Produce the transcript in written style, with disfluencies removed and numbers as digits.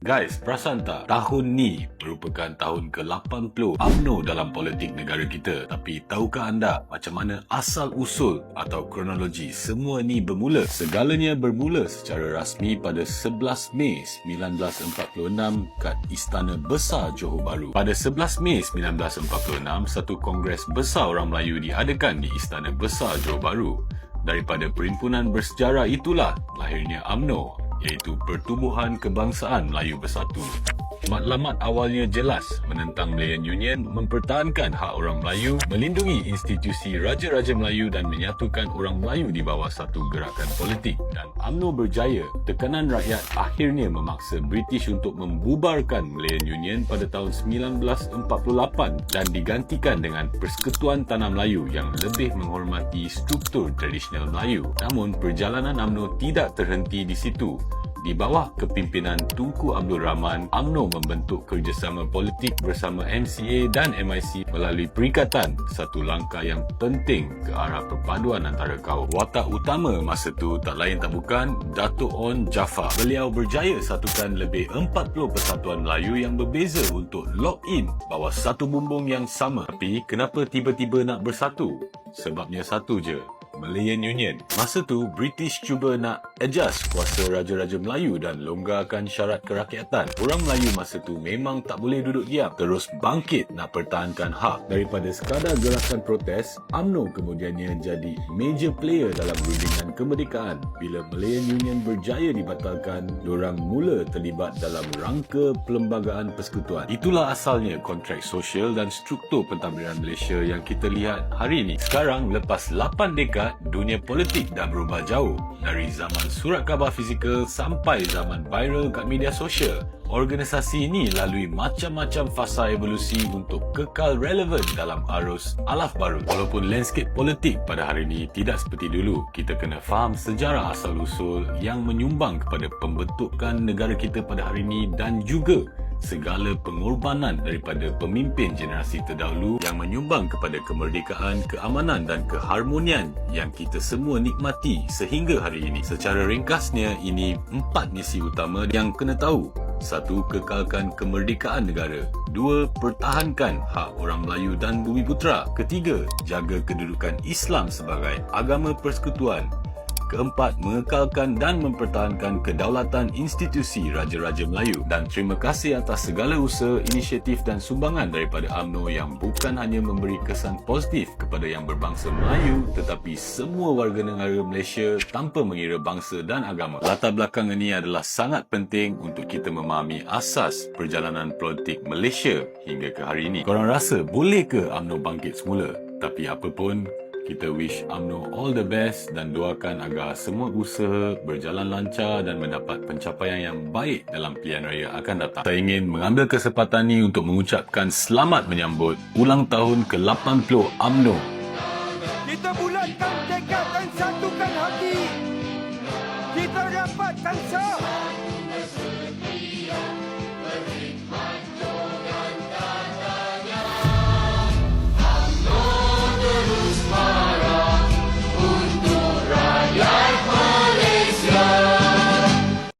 Guys, perasan tak? Tahun ni merupakan tahun ke-80 UMNO dalam politik negara kita. Tapi tahukah anda macam mana asal-usul atau kronologi semua ni bermula? Segalanya bermula secara rasmi pada 11 Mei 1946 kat Istana Besar Johor Bahru. Pada 11 Mei 1946, satu kongres besar orang Melayu diadakan di Istana Besar Johor Bahru. Daripada perhimpunan bersejarah itulah lahirnya UMNO, iaitu Pertubuhan Kebangsaan Melayu Bersatu. Matlamat awalnya jelas menentang Malayan Union, mempertahankan hak orang Melayu, melindungi institusi Raja-Raja Melayu dan menyatukan orang Melayu di bawah satu gerakan politik. Dan UMNO berjaya. Tekanan rakyat akhirnya memaksa British untuk membubarkan Malayan Union pada tahun 1948 dan digantikan dengan Persekutuan Tanah Melayu yang lebih menghormati struktur tradisional Melayu. Namun perjalanan UMNO tidak terhenti di situ. Di bawah kepimpinan Tunku Abdul Rahman, UMNO membentuk kerjasama politik bersama MCA dan MIC melalui perikatan, satu langkah yang penting ke arah perpaduan antara kaum. Watak utama masa tu tak lain tak bukan Dato' On Jaafar. Beliau berjaya satukan lebih 40 persatuan Melayu yang berbeza untuk lock in bawah satu bumbung yang sama. Tapi kenapa tiba-tiba nak bersatu? Sebabnya satu je, Malayan Union. Masa tu, British cuba nak adjust kuasa Raja-Raja Melayu dan longgarkan syarat kerakyatan. Orang Melayu masa tu memang tak boleh duduk diam, terus bangkit nak pertahankan hak. Daripada sekadar gerakan protes, UMNO kemudiannya jadi major player dalam rundingan kemerdekaan. Bila Malayan Union berjaya dibatalkan, dorang mula terlibat dalam rangka Perlembagaan Persekutuan. Itulah asalnya kontrak sosial dan struktur pentadbiran Malaysia yang kita lihat hari ini. Sekarang, lepas 8 dekad, dunia politik dah berubah jauh. Dari zaman surat khabar fizikal sampai zaman viral kat media sosial, organisasi ini lalui macam-macam fasa evolusi untuk kekal relevan dalam arus alaf baru. Walaupun landscape politik pada hari ini tidak seperti dulu, kita kena faham sejarah asal-usul yang menyumbang kepada pembentukan negara kita pada hari ini dan juga segala pengorbanan daripada pemimpin generasi terdahulu yang menyumbang kepada kemerdekaan, keamanan dan keharmonian yang kita semua nikmati sehingga hari ini. Secara ringkasnya, ini 4 misi utama yang kena tahu. 1. Kekalkan kemerdekaan negara. 2. Pertahankan hak orang Melayu dan Bumiputera. 3. Jaga kedudukan Islam sebagai agama persekutuan. 4. Mengekalkan dan mempertahankan kedaulatan institusi Raja-Raja Melayu. Dan terima kasih atas segala usaha, inisiatif dan sumbangan daripada UMNO yang bukan hanya memberi kesan positif kepada yang berbangsa Melayu tetapi semua warga negara Malaysia tanpa mengira bangsa dan agama. Latar belakang ini adalah sangat penting untuk kita memahami asas perjalanan politik Malaysia hingga ke hari ini. Korang rasa boleh ke UMNO bangkit semula? Tapi apa pun, kita wish UMNO all the best dan doakan agar semua usaha berjalan lancar dan mendapat pencapaian yang baik dalam pilihan raya akan datang. Saya ingin mengambil kesempatan ini untuk mengucapkan selamat menyambut ulang tahun ke-80 UMNO. Kita bulatkan tekad dan satukan hati. Kita rapatkan sah.